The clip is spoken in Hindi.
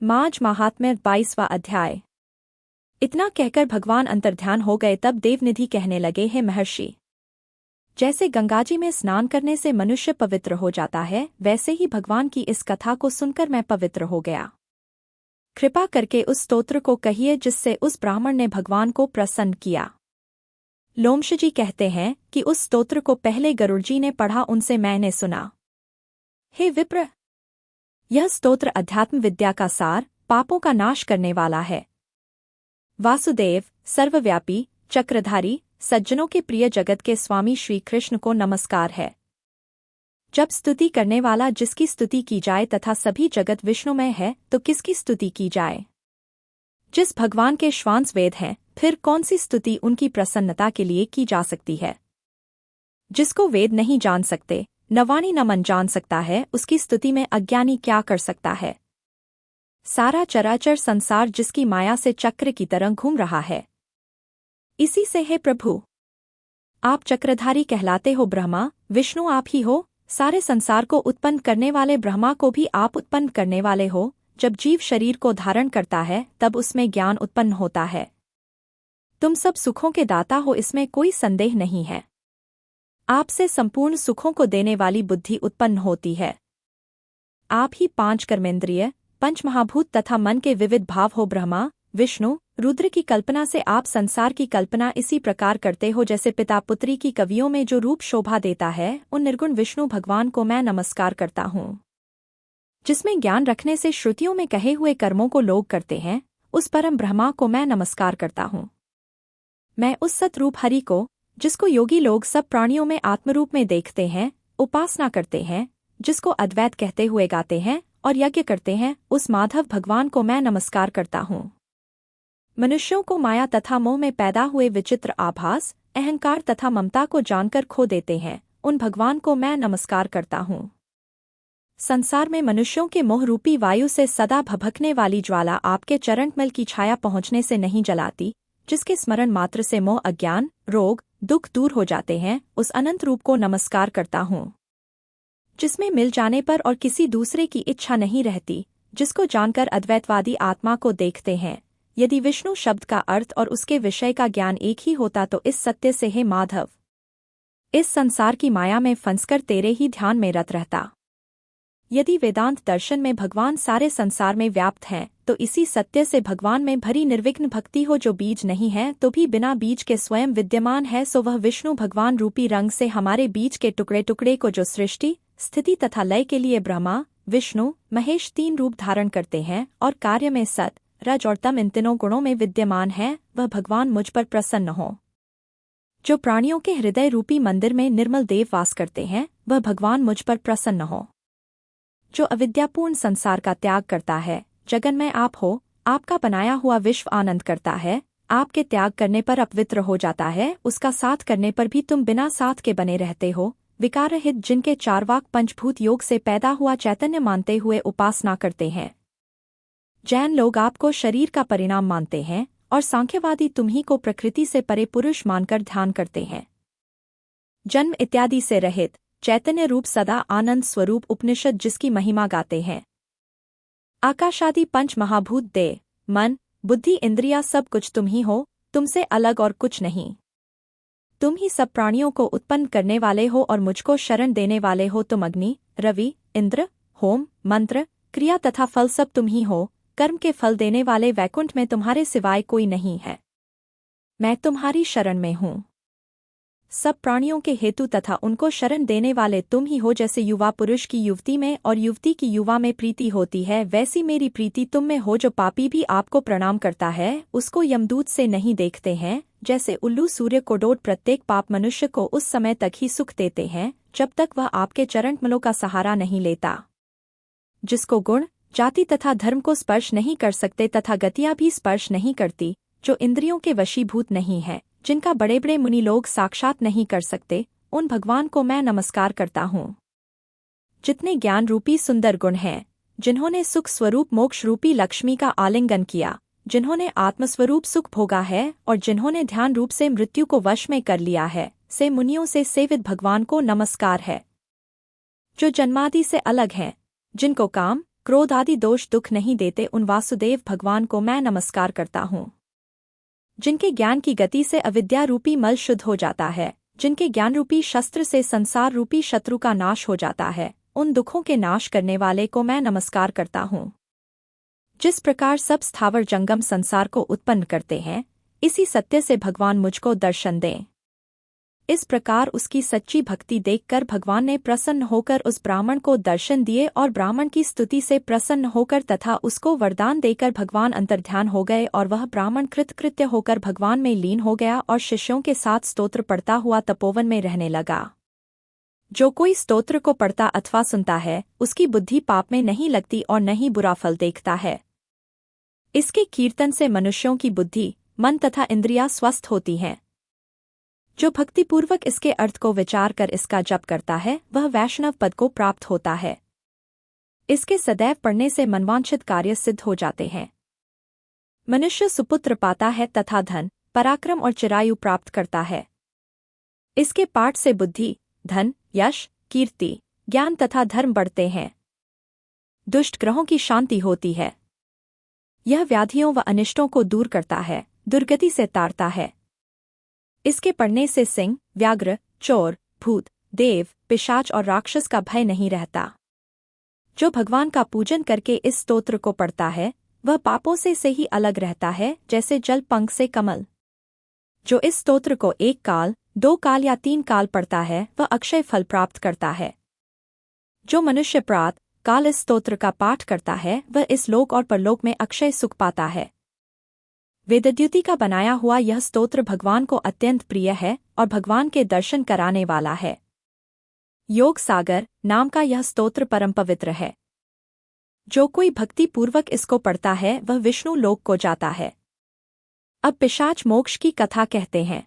माज महात्म्य 22वां अध्याय। इतना कहकर भगवान अंतर्ध्यान हो गए। तब देवनिधि कहने लगे, हे महर्षि, जैसे गंगाजी में स्नान करने से मनुष्य पवित्र हो जाता है, वैसे ही भगवान की इस कथा को सुनकर मैं पवित्र हो गया। कृपा करके उस स्तोत्र को कहिए जिससे उस ब्राह्मण ने भगवान को प्रसन्न किया। लोमशजी कहते हैं कि उस स्तोत्र को पहले गरुड़जी ने पढ़ा, उनसे मैंने सुना। हे विप्र, यह स्तोत्र अध्यात्म विद्या का सार, पापों का नाश करने वाला है। वासुदेव, सर्वव्यापी, चक्रधारी, सज्जनों के प्रिय जगत के स्वामी श्री कृष्ण को नमस्कार है। जब स्तुति करने वाला जिसकी स्तुति की जाए तथा सभी जगत विष्णुमय है, तो किसकी स्तुति की जाए? जिस भगवान के श्वांस वेद हैं, फिर कौन सी स्तुति उनकी प्रसन्नता के लिए की जा सकती है? जिसको वेद नहीं जान सकते, न वाणी न मन जान सकता है, उसकी स्तुति में अज्ञानी क्या कर सकता है? सारा चराचर संसार जिसकी माया से चक्र की तरह घूम रहा है, इसी से है प्रभु। आप चक्रधारी कहलाते हो। ब्रह्मा विष्णु आप ही हो। सारे संसार को उत्पन्न करने वाले ब्रह्मा को भी आप उत्पन्न करने वाले हो। जब जीव शरीर को धारण करता है, तब उसमें ज्ञान उत्पन्न होता है। तुम सब सुखों के दाता हो, इसमें कोई संदेह नहीं है। आपसे संपूर्ण सुखों को देने वाली बुद्धि उत्पन्न होती है। आप ही 5 कर्मेंद्रिय, पंचमहाभूत तथा मन के विविध भाव हो। ब्रह्मा विष्णु रुद्र की कल्पना से आप संसार की कल्पना इसी प्रकार करते हो जैसे पिता पुत्री की कवियों में जो रूप शोभा देता है, उन निर्गुण विष्णु भगवान को मैं नमस्कार करता हूँ। जिसमें ज्ञान रखने से श्रुतियों में कहे हुए कर्मों को लोग करते हैं, उस परम ब्रह्मा को मैं नमस्कार करता हूँ। मैं उस सतरूप हरि को, जिसको योगी लोग सब प्राणियों में आत्मरूप में देखते हैं, उपासना करते हैं, जिसको अद्वैत कहते हुए गाते हैं और यज्ञ करते हैं, उस माधव भगवान को मैं नमस्कार करता हूँ। मनुष्यों को माया तथा मोह में पैदा हुए विचित्र आभास, अहंकार तथा ममता को जानकर खो देते हैं, उन भगवान को मैं नमस्कार करता हूँ। संसार में मनुष्यों के मोह रूपी वायु से सदा भभकने वाली ज्वाला आपके चरणकमल की छाया पहुँचने से नहीं जलाती, जिसके स्मरण मात्र से मोह, अज्ञान, रोग, दुख दूर हो जाते हैं, उस अनंत रूप को नमस्कार करता हूँ। जिसमें मिल जाने पर और किसी दूसरे की इच्छा नहीं रहती, जिसको जानकर अद्वैतवादी आत्मा को देखते हैं। यदि विष्णु शब्द का अर्थ और उसके विषय का ज्ञान एक ही होता तो इस सत्य से हे माधव, इस संसार की माया में फंसकर तेरे ही ध्यान में रत रहता। यदि वेदांत दर्शन में भगवान सारे संसार में व्याप्त हैं, तो इसी सत्य से भगवान में भरी निर्विघ्न भक्ति हो। जो बीज नहीं है तो भी बिना बीज के स्वयं विद्यमान है, सो वह विष्णु भगवान रूपी रंग से हमारे बीज के टुकड़े टुकड़े को जो सृष्टि, स्थिति तथा लय के लिए ब्रह्मा विष्णु महेश 3 रूप धारण करते हैं और कार्य में सत, रज और तम इन तीनों गुणों में विद्यमान है, वह भगवान मुझ पर प्रसन्न हो। जो प्राणियों के हृदय रूपी मंदिर में निर्मल देव वास करते हैं, वह भगवान मुझ पर प्रसन्न हो। जो अविद्यापूर्ण संसार का त्याग करता है, जगन्मय आप हो, आपका बनाया हुआ विश्व आनंद करता है, आपके त्याग करने पर अपवित्र हो जाता है, उसका साथ करने पर भी तुम बिना साथ के बने रहते हो। विकार रहित जिनके चारवाक पंचभूत योग से पैदा हुआ चैतन्य मानते हुए उपासना करते हैं। जैन लोग आपको शरीर का परिणाम मानते हैं और सांख्यवादी तुम्ही को प्रकृति से परे पुरुष मानकर ध्यान करते हैं। जन्म इत्यादि से रहित चैतन्य रूप सदा आनंद स्वरूप उपनिषद जिसकी महिमा गाते हैं। आकाशादि 5 महाभूत देह, मन, बुद्धि, इंद्रिया सब कुछ तुम ही हो, तुमसे अलग और कुछ नहीं। तुम ही सब प्राणियों को उत्पन्न करने वाले हो और मुझको शरण देने वाले हो। तुम अग्नि, रवि, इंद्र, होम, मंत्र, क्रिया तथा फल सब तुम ही हो। कर्म के फल देने वाले वैकुंठ में तुम्हारे सिवाय कोई नहीं है। मैं तुम्हारी शरण में हूँ। सब प्राणियों के हेतु तथा उनको शरण देने वाले तुम ही हो। जैसे युवा पुरुष की युवती में और युवती की युवा में प्रीति होती है, वैसी मेरी प्रीति तुम में हो। जो पापी भी आपको प्रणाम करता है, उसको यमदूत से नहीं देखते हैं। जैसे उल्लू सूर्य को डोट प्रत्येक पाप मनुष्य को उस समय तक ही सुख देते हैं, जब तक वह आपके चरणकमलों का सहारा नहीं लेता। जिसको गुण, जाति तथा धर्म को स्पर्श नहीं कर सकते तथा गतियाँ भी स्पर्श नहीं करती, जो इंद्रियों के वशीभूत नहीं है, जिनका बड़े बड़े मुनि लोग साक्षात नहीं कर सकते, उन भगवान को मैं नमस्कार करता हूँ। जितने ज्ञान रूपी सुंदर गुण हैं, जिन्होंने सुख स्वरूप मोक्ष रूपी लक्ष्मी का आलिंगन किया, जिन्होंने आत्मस्वरूप सुख भोगा है और जिन्होंने ध्यान रूप से मृत्यु को वश में कर लिया है, से मुनियों से सेवित भगवान को नमस्कार है। जो जन्मादि से अलग हैं, जिनको काम, क्रोध आदि दोष दुख नहीं देते उन वासुदेव भगवान को मैं नमस्कार करता हूँ। जिनके ज्ञान की गति से अविद्या रूपी मल शुद्ध हो जाता है, जिनके ज्ञान रूपी शस्त्र से संसार रूपी शत्रु का नाश हो जाता है, उन दुखों के नाश करने वाले को मैं नमस्कार करता हूँ। जिस प्रकार सब स्थावर जंगम संसार को उत्पन्न करते हैं, इसी सत्य से भगवान मुझको दर्शन दें। इस प्रकार उसकी सच्ची भक्ति देखकर भगवान ने प्रसन्न होकर उस ब्राह्मण को दर्शन दिए और ब्राह्मण की स्तुति से प्रसन्न होकर तथा उसको वरदान देकर भगवान अंतर्ध्यान हो गए और वह ब्राह्मण कृतकृत्य होकर भगवान में लीन हो गया और शिष्यों के साथ स्तोत्र पढ़ता हुआ तपोवन में रहने लगा। जो कोई स्तोत्र को पढ़ता अथवा सुनता है, उसकी बुद्धि पाप में नहीं लगती और न ही बुरा फल देखता है। इसके कीर्तन से मनुष्यों की बुद्धि, मन तथा इंद्रियां स्वस्थ होती हैं। जो भक्तिपूर्वक इसके अर्थ को विचार कर इसका जप करता है, वह वैष्णव पद को प्राप्त होता है। इसके सदैव पढ़ने से मनवांछित कार्य सिद्ध हो जाते हैं। मनुष्य सुपुत्र पाता है तथा धन, पराक्रम और चिरायु प्राप्त करता है। इसके पाठ से बुद्धि, धन, यश, कीर्ति, ज्ञान तथा धर्म बढ़ते हैं। दुष्ट ग्रहों की शांति होती है। यह व्याधियों व अनिष्टों को दूर करता है, दुर्गति से तारता है। इसके पढ़ने से सिंह, व्याघ्र, चोर, भूत, देव, पिशाच और राक्षस का भय नहीं रहता। जो भगवान का पूजन करके इस स्तोत्र को पढ़ता है, वह पापों से ही अलग रहता है, जैसे जल पंख से कमल। जो इस स्तोत्र को 1 काल, 2 काल या 3 काल पढ़ता है, वह अक्षय फल प्राप्त करता है। जो मनुष्य प्रात काल इस स्तोत्र का पाठ करता है, वह इस लोक और परलोक में अक्षय सुख पाता है। वेदद्युति का बनाया हुआ यह स्तोत्र भगवान को अत्यंत प्रिय है और भगवान के दर्शन कराने वाला है। योग सागर नाम का यह स्तोत्र परम पवित्र है। जो कोई भक्तिपूर्वक इसको पढ़ता है, वह विष्णु लोक को जाता है। अब पिशाच मोक्ष की कथा कहते हैं।